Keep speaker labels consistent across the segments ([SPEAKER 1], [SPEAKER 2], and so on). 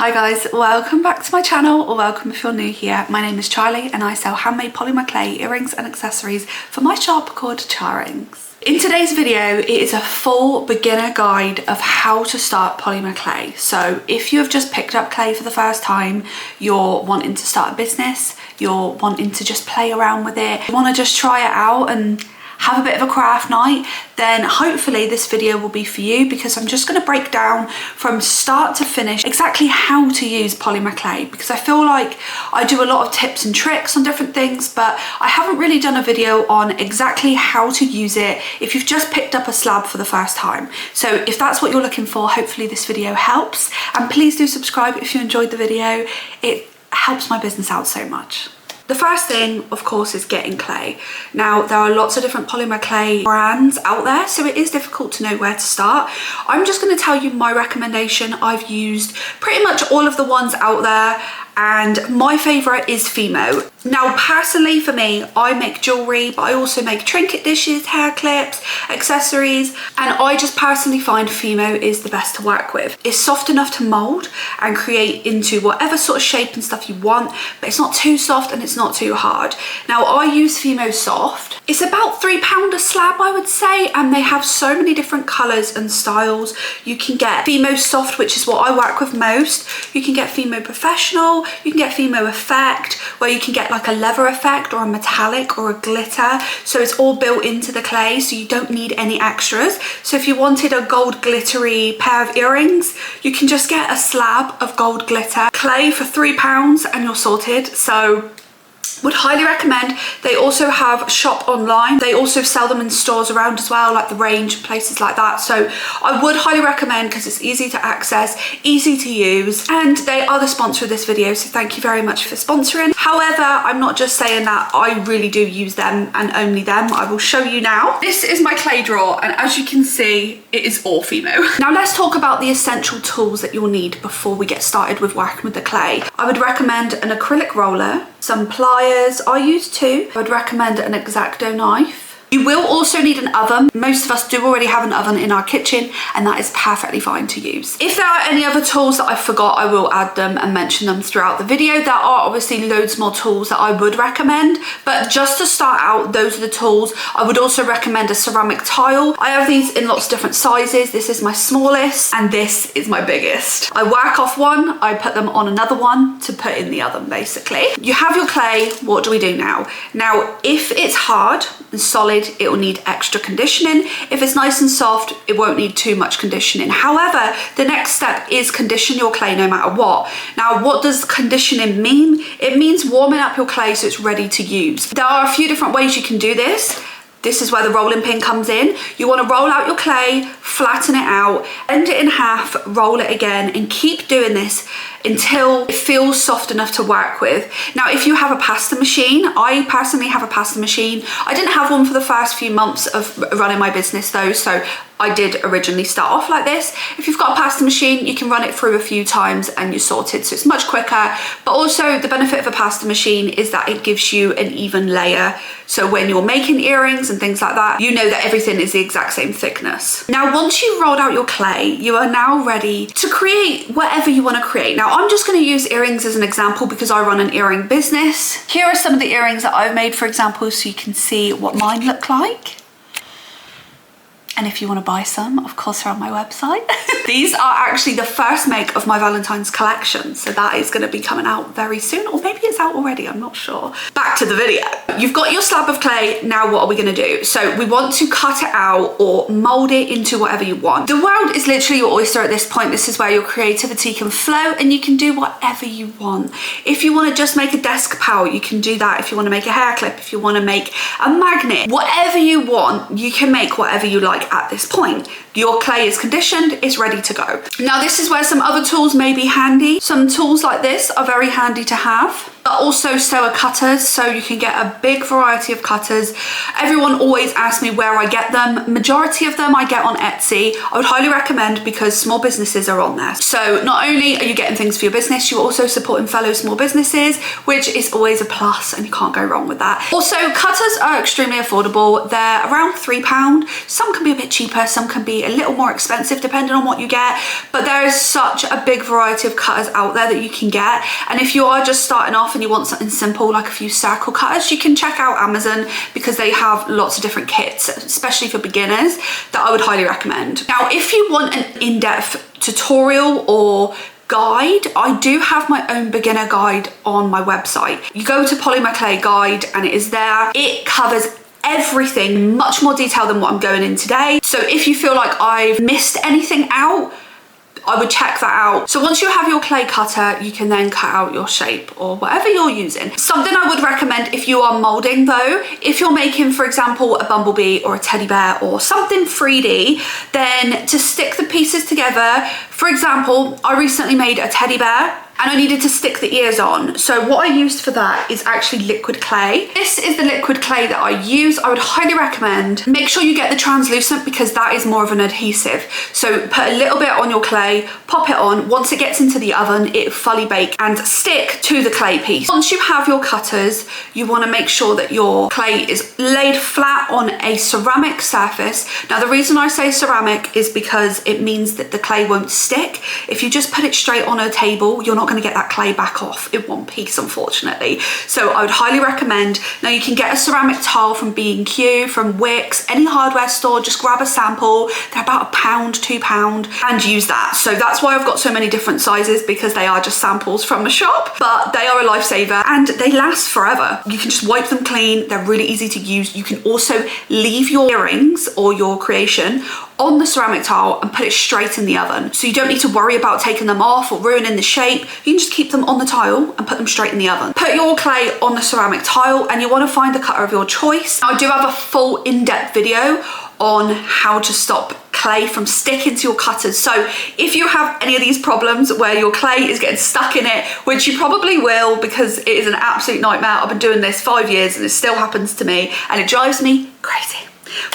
[SPEAKER 1] Hi guys, welcome back to my channel, or welcome if you're new here. My name is Charlie and I sell handmade polymer clay earrings and accessories for my shop called Charrings. In today's video, it is a full beginner guide of how to start polymer clay. So if you have just picked up clay for the first time, you're wanting to start a business, you're wanting to just play around with it, you want to just try it out and have a bit of a craft night, then hopefully this video will be for you, because I'm just going to break down from start to finish exactly how to use polymer clay, because I feel like I do a lot of tips and tricks on different things, but I haven't really done a video on exactly how to use it if you've just picked up a slab for the first time. So if that's what you're looking for, hopefully this video helps, and please do subscribe if you enjoyed the video. It helps my business out so much. The first thing, of course, is getting clay. Now, there are lots of different polymer clay brands out there, so it is difficult to know where to start. I'm just going to tell you my recommendation. I've used pretty much all of the ones out there, and my favourite is Fimo. Now, personally for me, I make jewellery, but I also make trinket dishes, hair clips, accessories, and I just personally find Fimo is the best to work with. It's soft enough to mould and create into whatever sort of shape and stuff you want, but it's not too soft and it's not too hard. Now, I use Fimo Soft. It's about £3 a slab, I would say, and they have so many different colours and styles. You can get Fimo Soft, which is what I work with most. You can get Fimo Professional, you can get Fimo Effect, where you can get like a leather effect or a metallic or a glitter. So it's all built into the clay, so you don't need any extras. So if you wanted a gold glittery pair of earrings, you can just get a slab of gold glitter clay for £3 and you're sorted. So would highly recommend. They also have shop online. They also sell them in stores around as well, like the Range and places like that. So I would highly recommend, because it's easy to access, easy to use, and they are the sponsor of this video, so thank you very much for sponsoring. However, I'm not just saying that, I really do use them and only them. I will show you now. This is my clay drawer, and as you can see, it is all Fimo. Now let's talk about the essential tools that you'll need before we get started with working with the clay. I would recommend an acrylic roller, some pliers. I use two. I would recommend an X-Acto knife. You will also need an oven. Most of us do already have an oven in our kitchen, and that is perfectly fine to use. If there are any other tools that I forgot, I will add them and mention them throughout the video. There are obviously loads more tools that I would recommend, but just to start out, those are the tools. I would also recommend a ceramic tile. I have these in lots of different sizes. This is my smallest and this is my biggest. I work off one, I put them on another one to put in the oven, basically. You have your clay. What do we do now? Now, if it's hard and solid, it will need extra conditioning. If it's nice and soft, it won't need too much conditioning. However, the next step is condition your clay no matter what. Now, what does conditioning mean? It means warming up your clay so it's ready to use. There are a few different ways you can do this. This is where the rolling pin comes in. You want to roll out your clay, flatten it out, end it in half, roll it again, and keep doing this until it feels soft enough to work with. Now, if you have a pasta machine, I personally have a pasta machine. I didn't have one for the first few months of running my business though, so I did originally start off like this. If you've got a pasta machine, you can run it through a few times and you're sorted, so it's much quicker. But also the benefit of a pasta machine is that it gives you an even layer. So when you're making earrings and things like that, you know that everything is the exact same thickness. Now, once you've rolled out your clay, you are now ready to create whatever you want to create. Now, I'm just going to use earrings as an example because I run an earring business. Here are some of the earrings that I've made, for example, so you can see what mine look like. And if you want to buy some, of course, they're on my website. These are actually the first make of my Valentine's collection. So that is going to be coming out very soon, or maybe it's out already, I'm not sure. Back to the video. You've got your slab of clay. Now what are we going to do? So we want to cut it out or mold it into whatever you want. The world is literally your oyster at this point. This is where your creativity can flow and you can do whatever you want. If you want to just make a desk pal, you can do that. If you want to make a hair clip, if you want to make a magnet, whatever you want, you can make whatever you like at this point. Your clay is conditioned, it's ready to go. Now, this is where some other tools may be handy. Some tools like this are very handy to have. But also so are cutters, so you can get a big variety of cutters. Everyone always asks me where I get them. Majority of them I get on Etsy. I would highly recommend because small businesses are on there. So not only are you getting things for your business, you're also supporting fellow small businesses, which is always a plus and you can't go wrong with that. Also, cutters are extremely affordable. They're around £3. Some can be a bit cheaper, some can be a little more expensive depending on what you get, but there is such a big variety of cutters out there that you can get. And if you are just starting off and you want something simple like a few circle cutters, you can check out Amazon because they have lots of different kits, especially for beginners, that I would highly recommend. Now, if you want an in-depth tutorial or guide, I do have my own beginner guide on my website. You go to Polymer Clay guide and it is there. It covers everything, much more detail than what I'm going in today. So if you feel like I've missed anything out, I would check that out. So once you have your clay cutter, you can then cut out your shape or whatever you're using. Something I would recommend if you are molding though, if you're making, for example, a bumblebee or a teddy bear or something 3D, then to stick the pieces together, for example, I recently made a teddy bear and I needed to stick the ears on. So what I used for that is actually liquid clay. This is the liquid clay that I use. I would highly recommend. Make sure you get the translucent because that is more of an adhesive. So put a little bit on your clay, pop it on. Once it gets into the oven, it fully bake and stick to the clay piece. Once you have your cutters, you wanna make sure that your clay is laid flat on a ceramic surface. Now the reason I say ceramic is because it means that the clay won't stick. If you just put it straight on a table, you're not going to get that clay back off in one piece, unfortunately. So I would highly recommend. Now you can get a ceramic tile from B&Q, from Wix, any hardware store. Just grab a sample. They're about £1, £2, and use that. So that's why I've got so many different sizes, because they are just samples from the shop, but they are a lifesaver and they last forever. You can just wipe them clean. They're really easy to use. You can also leave your earrings or your creation on the ceramic tile and put it straight in the oven. So you don't need to worry about taking them off or ruining the shape. You can just keep them on the tile and put them straight in the oven. Put your clay on the ceramic tile and you want to find the cutter of your choice. Now I do have a full in-depth video on how to stop clay from sticking to your cutters. So if you have any of these problems where your clay is getting stuck in it, which you probably will because it is an absolute nightmare. I've been doing this 5 years and it still happens to me and it drives me crazy.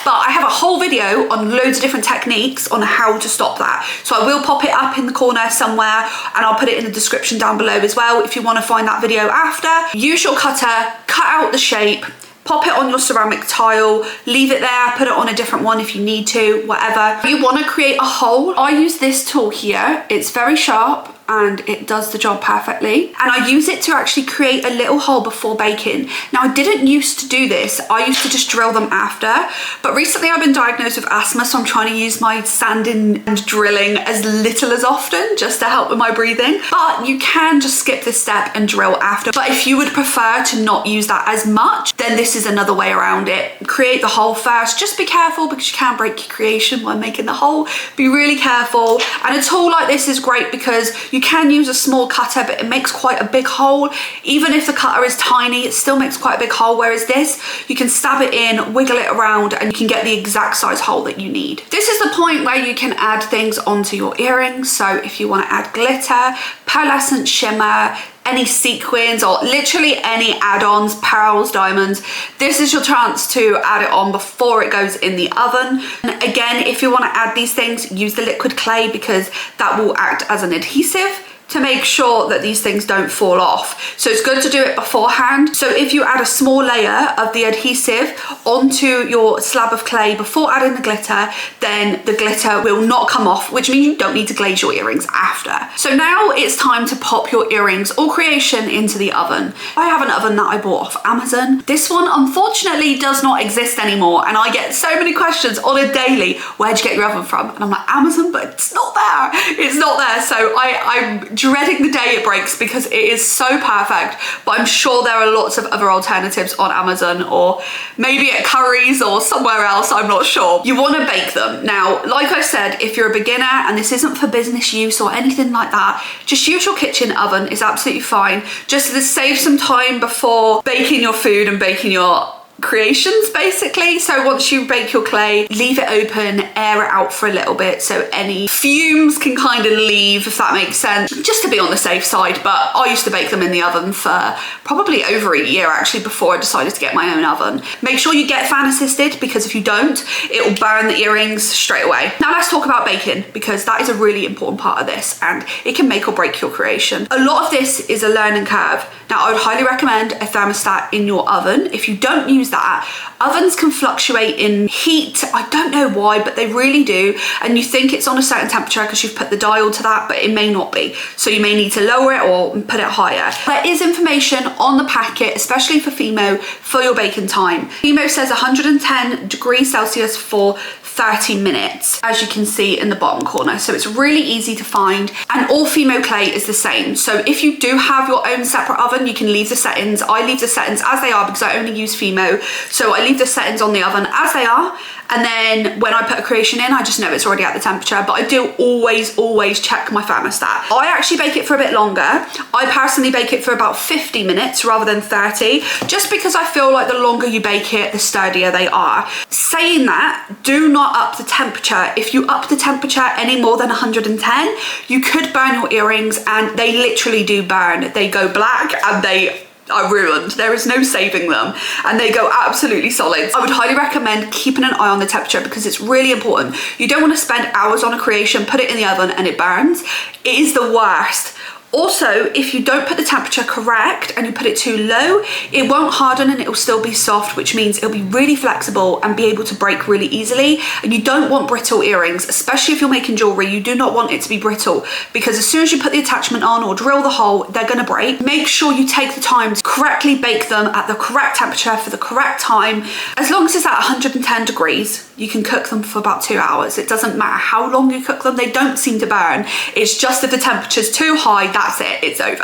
[SPEAKER 1] But I have a whole video on loads of different techniques on how to stop that. So I will pop it up in the corner somewhere and I'll put it in the description down below as well if you want to find that video after. Use your cutter, cut out the shape, pop it on your ceramic tile, leave it there, put it on a different one if you need to, whatever. If you want to create a hole, I use this tool here. It's very sharp and it does the job perfectly. And I use it to actually create a little hole before baking. Now I didn't used to do this. I used to just drill them after, but recently I've been diagnosed with asthma, so I'm trying to use my sanding and drilling as little as often just to help with my breathing. But you can just skip this step and drill after. But if you would prefer to not use that as much, then this is another way around it. Create the hole first. Just be careful because you can break your creation when making the hole. Be really careful. And a tool like this is great because you can use a small cutter, but it makes quite a big hole. Even if the cutter is tiny, it still makes quite a big hole, whereas this, you can stab it in, wiggle it around, and you can get the exact size hole that you need. This is the point where you can add things onto your earrings. So if you want to add glitter, pearlescent shimmer, any sequins, or literally any add-ons, pearls, diamonds, this is your chance to add it on before it goes in the oven. And again, if you want to add these things, use the liquid clay because that will act as an adhesive to make sure that these things don't fall off. So it's good to do it beforehand. So if you add a small layer of the adhesive onto your slab of clay before adding the glitter, then the glitter will not come off, which means you don't need to glaze your earrings after. So now it's time to pop your earrings or creation into the oven. I have an oven that I bought off Amazon. This one unfortunately does not exist anymore, and I get so many questions on a daily, where'd you get your oven from? And I'm like, Amazon, but it's not there. It's not there. So I'm dreading the day it breaks because it is so perfect, but I'm sure there are lots of other alternatives on Amazon or maybe at Curry's or somewhere else, I'm not sure. You want to bake them. Now, like I said, if you're a beginner and this isn't for business use or anything like that, just use your kitchen oven. It's absolutely fine. Just to save some time before baking your food and baking your creations basically. So once you bake your clay, leave it open, air it out for a little bit so any fumes can kind of leave, if that makes sense, just to be on the safe side. But I used to bake them in the oven for probably over a year actually before I decided to get my own oven. Make sure you get fan assisted, because if you don't, it will burn the earrings straight away. Now let's talk about baking, because that is a really important part of this and it can make or break your creation. A lot of this is a learning curve. Now I would highly recommend a thermostat in your oven. If you don't use that, ovens can fluctuate in heat. I don't know why, but they really do. And you think it's on a certain temperature because you've put the dial to that, but it may not be. So you may need to lower it or put it higher. There is information on the packet, especially for Fimo, for your baking time. Fimo says 110 degrees Celsius for 30 minutes, as you can see in the bottom corner. So it's really easy to find, and all Fimo clay is the same. So if you do have your own separate oven, you can leave the settings. I leave the settings as they are because I only use Fimo. So I leave the settings on the oven as they are. And then when I put a creation in, I just know it's already at the temperature, but I do always check my thermostat. I actually bake it for a bit longer. I personally bake it for about 50 minutes rather than 30, just because I feel like the longer you bake it, the sturdier they are. Saying that, do not up the temperature. If you up the temperature any more than 110, you could burn your earrings, and they literally do burn. They go black and they are ruined. There is no saving them, and they go absolutely solid. I would highly recommend keeping an eye on the temperature, because it's really important. You don't want to spend hours on a creation, put it in the oven and it burns. It is the worst. Also, if you don't put the temperature correct and you put it too low, it won't harden and it will still be soft, which means it'll be really flexible and be able to break really easily. And you don't want brittle earrings, especially if you're making jewelry. You do not want it to be brittle, because as soon as you put the attachment on or drill the hole, they're gonna break. Make sure you take the time to correctly bake them at the correct temperature for the correct time. As long as it's at 110 degrees, you can cook them for about 2 hours. It doesn't matter how long you cook them, they don't seem to burn. It's just if the temperature's too high, that's it, it's over.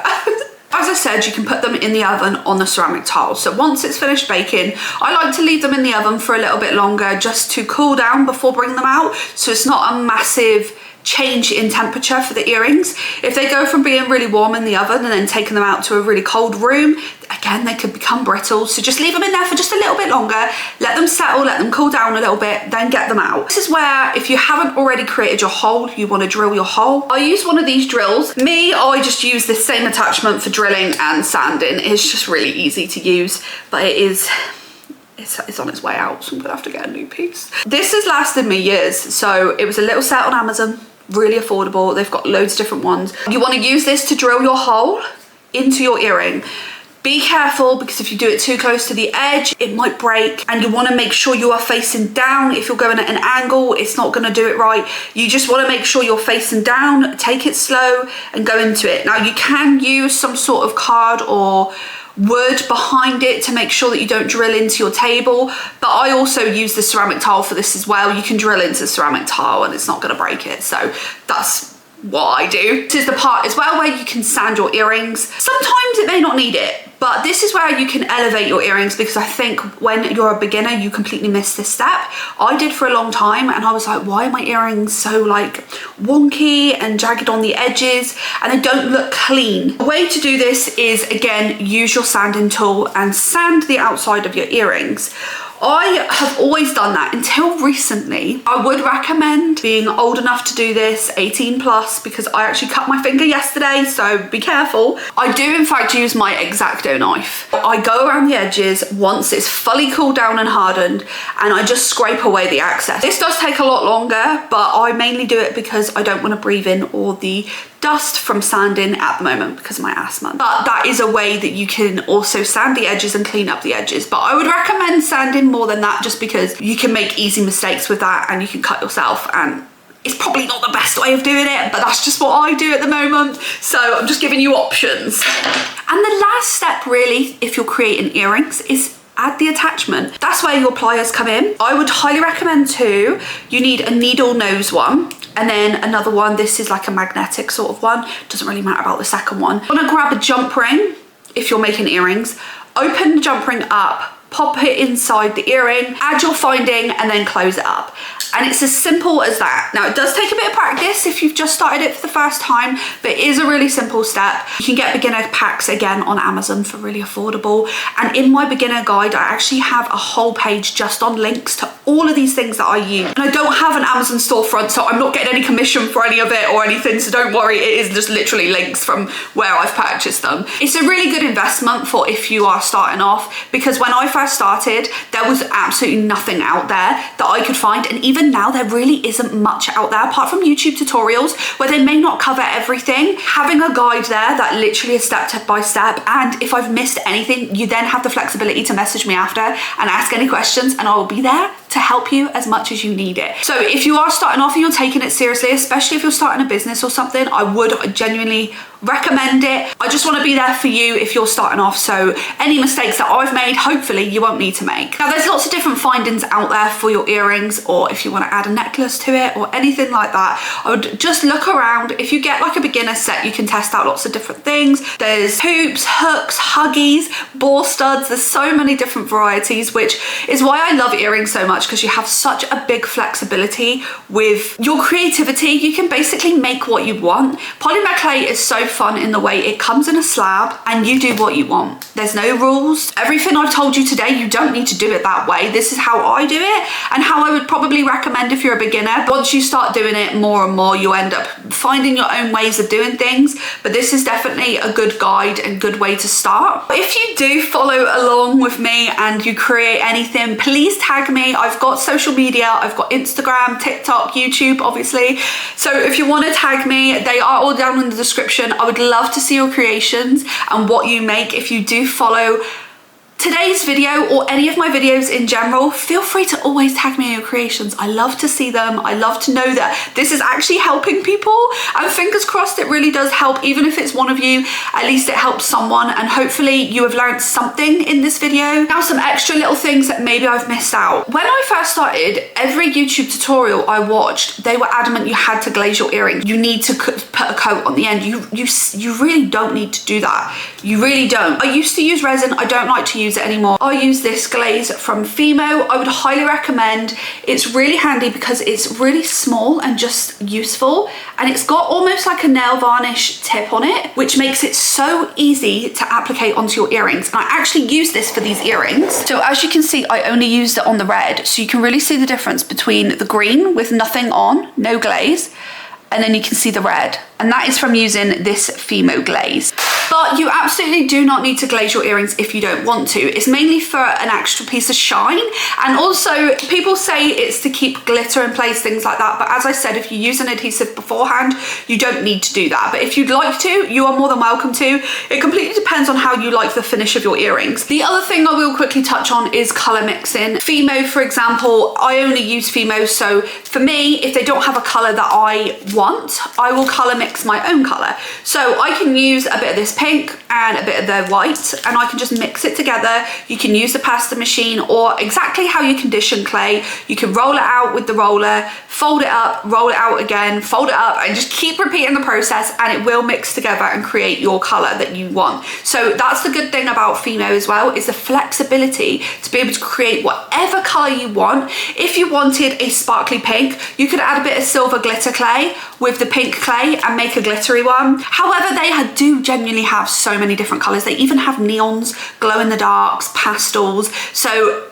[SPEAKER 1] As I said, you can put them in the oven on the ceramic tile. So once it's finished baking, I like to leave them in the oven for a little bit longer just to cool down before bringing them out, so it's not a massive change in temperature for the earrings. If they go from being really warm in the oven and then taking them out to a really cold room, again, they could become brittle. So just leave them in there for just a little bit longer, let them settle, let them cool down a little bit, then get them out. This is where, if you haven't already created your hole, you want to drill your hole. I use one of these drills. I just use this same attachment for drilling and sanding. It's just really easy to use, but it's on its way out, so I'm gonna have to get a new piece. This has lasted me years. So it was a little set on Amazon, really affordable. They've got loads of different ones. You want to use this to drill your hole into your earring. Be careful, because if you do it too close to the edge, it might break, and you want to make sure you are facing down. If you're going at an angle, it's not going to do it right. You just want to make sure you're facing down, take it slow and go into it. Now you can use some sort of card or wood behind it to make sure that you don't drill into your table, but I also use the ceramic tile for this as well. You can drill into the ceramic tile and it's not going to break it, so that's what I do. This is the part as well where you can sand your earrings. Sometimes it may not need it, but this is where you can elevate your earrings, because I think when you're a beginner, you completely miss this step. I did for a long time, and I was like, why are my earrings so like wonky and jagged on the edges, and they don't look clean? The way to do this is, again, use your sanding tool and sand the outside of your earrings. I have always done that until recently. I would recommend being old enough to do this, 18 plus, because I actually cut my finger yesterday, so be careful. I do in fact use my X-Acto knife. I go around the edges once it's fully cooled down and hardened, and I just scrape away the excess. This does take a lot longer, but I mainly do it because I don't want to breathe in all the dust from sanding at the moment because of my asthma. But that is a way that you can also sand the edges and clean up the edges. But I would recommend sanding more than that, just because you can make easy mistakes with that and you can cut yourself, and it's probably not the best way of doing it, but that's just what I do at the moment. So I'm just giving you options. And the last step really, if you're creating earrings, is add the attachment. That's where your pliers come in. I would highly recommend two. You need a needle nose one, and then another one. This is like a magnetic sort of one. Doesn't really matter about the second one. You want to grab a jump ring if you're making earrings. Open the jump ring up pop it inside the earring, add your finding, and then close it up. And it's as simple as that. Now, it does take a bit of practice if you've just started it for the first time, but it is a really simple step. You can get beginner packs again on Amazon for really affordable. And in my beginner guide, I actually have a whole page just on links to all of these things that I use. And I don't have an Amazon storefront, so I'm not getting any commission for any of it or anything, so don't worry, it is just literally links from where I've purchased them. It's a really good investment for if you are starting off, because when I first started, there was absolutely nothing out there that I could find, and even now there really isn't much out there apart from YouTube tutorials where they may not cover everything. Having a guide there that literally is step by step, and if I've missed anything, you then have the flexibility to message me after and ask any questions, and I will be there to help you as much as you need it. So if you are starting off and you're taking it seriously, especially if you're starting a business or something, I would genuinely recommend it. I just want to be there for you if you're starting off, so any mistakes that I've made, hopefully you won't need to make. Now, there's lots of different findings out there for your earrings, or if you want to add a necklace to it or anything like that, I would just look around. If you get like a beginner set, you can test out lots of different things. There's hoops, hooks, huggies, ball studs. There's so many different varieties, which is why I love earrings so much, because you have such a big flexibility with your creativity. You can basically make what you want. Polymer clay is so fun in the way it comes in a slab and you do what you want. There's no rules. Everything I've told you today, you don't need to do it that way. This is how I do it and how I would probably recommend if you're a beginner. Once you start doing it more and more, you end up finding your own ways of doing things, but this is definitely a good guide and good way to start. If you do follow along with me and you create anything, please tag me. I've got social media. I've got Instagram, TikTok, YouTube, obviously. So if you want to tag me, they are all down in the description. I would love to see your creations and what you make. If you do follow today's video or any of my videos in general, feel free to always tag me in your creations. I love to see them. I love to know that this is actually helping people, and fingers crossed it really does help. Even if it's one of you, at least it helps someone, and hopefully you have learned something in this video. Now, some extra little things that maybe I've missed out. When I first started, every YouTube tutorial I watched, they were adamant you had to glaze your earrings. You need to put a coat on the end. You really don't need to do that. You really don't. I used to use resin. I don't like to use it anymore. I use this glaze from Fimo. I would highly recommend. It's really handy because it's really small and just useful, and it's got almost like a nail varnish tip on it, which makes it so easy to applicate onto your earrings. And I actually use this for these earrings. So as you can see, I only used it on the red, so you can really see the difference between the green with nothing on, no glaze, and then you can see the red. And that is from using this Fimo glaze. But you absolutely do not need to glaze your earrings if you don't want to. It's mainly for an extra piece of shine. And also, people say it's to keep glitter in place, things like that. But as I said, if you use an adhesive beforehand, you don't need to do that. But if you'd like to, you are more than welcome to. It completely depends on how you like the finish of your earrings. The other thing I will quickly touch on is color mixing. Fimo, for example, I only use Fimo. So for me, if they don't have a color that I want, I will color mix my own color. So I can use a bit of this pink and a bit of the white, and I can just mix it together. You can use the pasta machine, or exactly how you condition clay. You can roll it out with the roller, fold it up, roll it out again, fold it up, and just keep repeating the process, and it will mix together and create your color that you want. So that's the good thing about Fimo as well, is the flexibility to be able to create whatever color you want. If you wanted a sparkly pink, you could add a bit of silver glitter clay with the pink clay and make a glittery one. However, they do genuinely have so many different colors. They even have neons, glow in the darks, pastels. So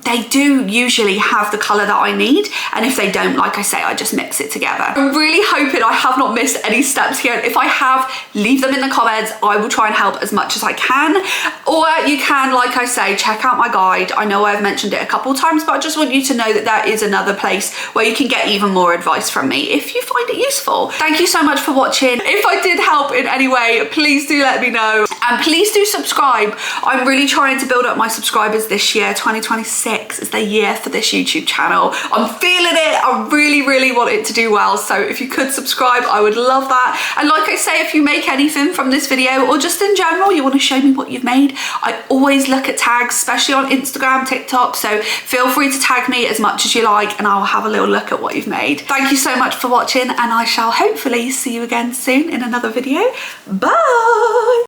[SPEAKER 1] they do usually have the color that I need, and if they don't, like I say, I just mix it together. I'm really hoping I have not missed any steps here. If I have, leave them in the comments. I will try and help as much as I can, or you can, like I say, check out my guide. I know I've mentioned it a couple of times, but I just want you to know that there is another place where you can get even more advice from me if you find it useful. Thank you so much for watching. If I did help in any way, please do let me know, and please do subscribe. I'm really trying to build up my subscribers this year. 2026 is the year for this YouTube channel. I'm feeling it. I really want it to do well. So if you could subscribe, I would love that. And like I say, if you make anything from this video, or just in general, you want to show me what you've made, I always look at tags, especially on Instagram, TikTok. So feel free to tag me as much as you like, and I'll have a little look at what you've made. Thank you so much for watching, and I shall hopefully see you again soon in another video. Bye.